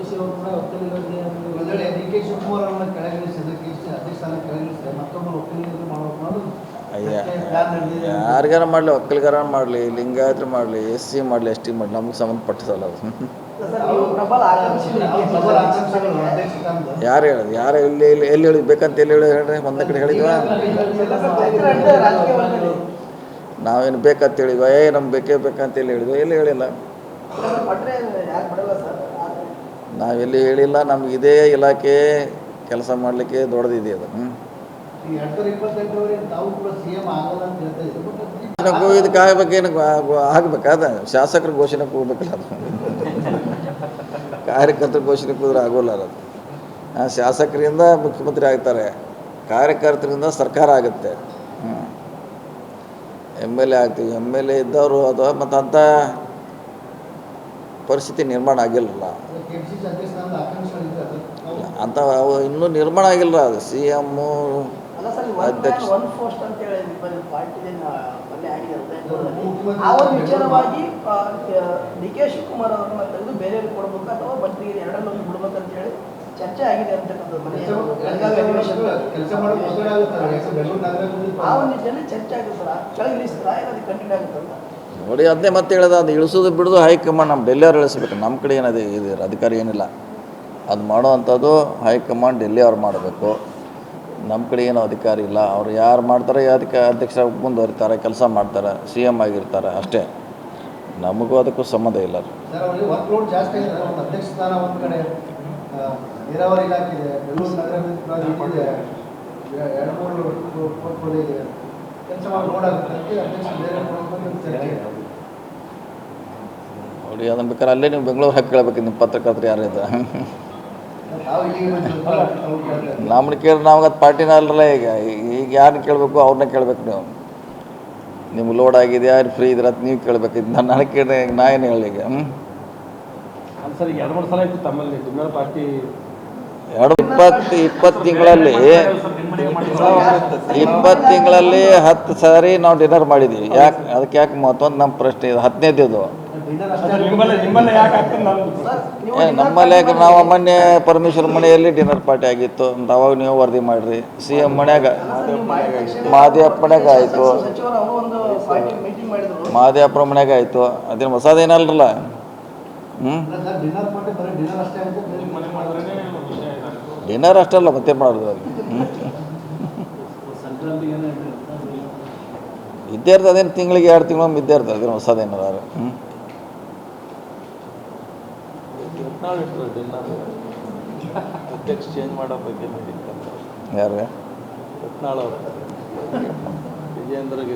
C ಅವರು ಕೂಡ ಒಕ್ಕಲಿಗರಿಗೆ D K Shivakumar ಅವರನ್ನ ಕೆಳಗಿಳಿಸಿದ್ದಕ್ಕೆ ಅಧ್ಯಕ್ಷ ಸ್ಥಾನ ಕೆಳಗಿಳಿಸಿದೆ ಮತ್ತೊಬ್ಬರು ಒಕ್ಕಲಿಗರಿಗೆ ಮಾಡಬೇಕು ಅನ್ನೋದು ಯಾರಿಗಾರ ಮಾಡಲಿ, ಒಕ್ಕಲಿಗಾರ ಮಾಡಲಿ, ಲಿಂಗಾಯತರು ಮಾಡಲಿ, ಎಸ್ ಸಿ ಮಾಡಲಿ, ಎಸ್ ಟಿ ಮಾಡಲಿ, ನಮ್ಗೆ ಸಂಬಂಧಪಟ್ಟದಲ್ಲ ಅದು. ಯಾರು ಹೇಳೋದು? ಯಾರು ಎಲ್ಲಿ ಎಲ್ಲಿ ಹೇಳಿ ಬೇಕಂತ ಎಲ್ಲಿ ಹೇಳಿ ಹೇಳ್ರಿ? ಒಂದೇ ಕಡೆ ಹೇಳಿದ್ವ? ನಾವೇನು ಬೇಕಂತ ಹೇಳಿದ್ವ? ನಮ್ಗೆ ಬೇಕೇ ಬೇಕಂತ ಎಲ್ಲಿ ಹೇಳಿದ್ವಿ? ಎಲ್ಲಿ ಹೇಳಿಲ್ಲ, ನಾವೆಲ್ಲಿ ಹೇಳಿಲ್ಲ. ನಮ್ಗೆ ಇದೇ ಇಲಾಖೆ ಕೆಲಸ ಮಾಡಲಿಕ್ಕೆ ದೊಡ್ಡದಿದೆ ಅದು. ಇದಕ್ಕೆ ಆಗ್ಬೇಕೇನು ಆಗ್ಬೇಕಾದ ಶಾಸಕರ ಘೋಷಣೆ ಹೋಗ್ಬೇಕಲ್ಲ ಅದು. ಕಾರ್ಯಕರ್ತರ ಘೋಷಣೆ ಕೂದ್ರೆ ಆಗೋಲ್ಲ ಅದು. ಶಾಸಕರಿಂದ ಮುಖ್ಯಮಂತ್ರಿ ಆಗ್ತಾರೆ, ಕಾರ್ಯಕರ್ತರಿಂದ ಸರ್ಕಾರ ಆಗುತ್ತೆ. ಎಮ್ ಎಲ್ ಎ ಆಗ್ತೀವಿ. ಎಮ್ ಎಲ್ ಎ ಇದ್ದವರು ಅದು ಮತ್ತು ಅಂಥ ಪರಿಸ್ಥಿತಿ ನಿರ್ಮಾಣ ಆಗಿಲ್ಲಲ್ಲ ಅಂತ. ಅವು ಇನ್ನೂ ನಿರ್ಮಾಣ ಆಗಿಲ್ಲ. ಅದು ಸಿ ಎಮ್ಮು ಅಧ್ಯಕ್ಷ ವಿಚಾರವಾಗಿ ಡಿ ಕೆ ಶಿವಕುಮಾರ್ ಅವರನ್ನ ತೆಗೆದು ಬೇರೆಯವ್ರಿಗೆ ಕೊಡಬೇಕು ಅಥವಾ ಮಂತ್ರಿಗೆ ಎರಡನ್ನು ಬಿಡ್ಬೇಕು ಅಂತ ಹೇಳಿ ಚರ್ಚೆ ಆಗಿದೆ ಅಂತಕ್ಕಂಥದ್ದು. ಆ ಒಂದು ನಿಟ್ಟಿನಲ್ಲಿ ಚರ್ಚೆ ಆಗುತ್ತಲ್ಲ, ಕೆಳಗಿಳಿಸ್ತಾರ ಏನಾದ್ರು ಕಂಟಿನ್ಯೂ ಆಗುತ್ತಲ್ಲ ನೋಡಿ. ಅದನ್ನೇ ಮತ್ತೆ ಹೇಳೋದು, ಅದು ಇಳಿಸೋದು ಬಿಡೋದು ಹೈಕಮಾಂಡ್. ನಮ್ಮ ಡೆಲ್ಲಿಯವ್ರು ಇಳಿಸ್ಬೇಕು, ನಮ್ಮ ಕಡೆ ಏನದು ಇದು ಅಧಿಕಾರಿ ಏನಿಲ್ಲ. ಅದು ಮಾಡೋವಂಥದ್ದು ಹೈಕಮಾಂಡ್ ಡೆಲ್ಲಿಯವ್ರು ಮಾಡಬೇಕು. ನಮ್ಮ ಕಡೆ ಏನೋ ಅಧಿಕಾರಿ ಇಲ್ಲ. ಅವ್ರು ಯಾರು ಮಾಡ್ತಾರೆ, ಅದಕ್ಕೆ ಅಧ್ಯಕ್ಷ ಮುಂದುವರಿತಾರೆ, ಕೆಲಸ ಮಾಡ್ತಾರೆ, ಸಿ ಎಮ್ ಆಗಿರ್ತಾರೆ ಅಷ್ಟೇ. ನಮಗೂ ಅದಕ್ಕೂ ಸಂಬಂಧ ಇಲ್ಲ. ನೋಡಿ, ಅದನ್ನು ಬೇಕಾದ್ರೆ ಅಲ್ಲೇ ನೀವು ಬೆಂಗಳೂರು ಹಾಕಿ ಕೇಳಬೇಕು. ನಿಮ್ಮ ಪತ್ರಕರ್ತರು ಯಾರು ಇದ್ದಾರೆ ನಮ್ಮನ್ನ ಕೇಳಿ ನಮ್ಗೆ ಅದು ಪಾರ್ಟಿನ ಅಲ್ಲಲ್ಲ. ಈಗ ಯಾರನ್ನ ಕೇಳಬೇಕು? ಅವ್ರನ್ನ ಕೇಳಬೇಕು. ನಿಮ್ಗೆ ಲೋಡ್ ಆಗಿದೆಯಾ, ಫ್ರೀ ಇದ್ರೆ ಅದು ನೀವು ಕೇಳಬೇಕು. ಇದು ನನಗೆ ಕೇಳಿ ನಾ ಏನು ಹೇಳಿ? ಈಗ ಸರ್, 2-3 ಸಲ ಇತ್ತು ತಮ್ಮಲ್ಲಿ ಡಿನ್ನರ್ ಪಾರ್ಟಿ. 20 ತಿಂಗಳಲ್ಲಿ 10 ಸಾರಿ ನಾವು ಡಿನ್ನರ್ ಮಾಡಿದ್ದೀವಿ. ಯಾಕೆ? ಅದಕ್ಕೆ ಯಾಕೆ ಮತ್ತೊಂದು ನಮ್ಮ ಪ್ರಶ್ನೆ ಇದು 15ನೇದು ನಮ್ಮಲ್ಲಿ. ಯಾಕೆ ನಾವು ಮೊನ್ನೆ ಪರಮೇಶ್ವರ ಮನೆಯಲ್ಲಿ ಡಿನ್ನರ್ ಪಾರ್ಟಿ ಆಗಿತ್ತು. ಅವಾಗ ನೀವು ವರದಿ ಮಾಡಿರಿ. ಸಿ ಎಮ್ ಮನ್ಯಾಗ ಮಾದೇವಪ್ಪ ಮನ್ಯಾಗ ಆಯಿತು, ಮಾದೇವಪ್ಪರ ಮನ್ಯಾಗ ಆಯಿತು. ಅದೇನು ಹೊಸದೇನಲ್ರಲ್ಲ. ಡಿನ್ನರ್ ಅಷ್ಟಲ್ಲ, ಮತ್ತೆ ಮಾಡೋದು ಅಲ್ಲಿ ಇದ್ದೇ ಇರ್ತದೆ. ಅದೇನು ತಿಂಗಳಿಗೆ 2 ತಿಂಗಳು ಇದ್ದೇ ಇರ್ತದೆ. ಅದೇನು ಹೊಸದೇನಾರು ಅಧ್ಯಕ್ಷ ಚೇಂಜ್ ಮಾಡೋ ಬಗ್ಗೆ ಯಾರು? ರತ್ನಾಳ್ ಅವರು ವಿಜೇಂದ್ರಗೆ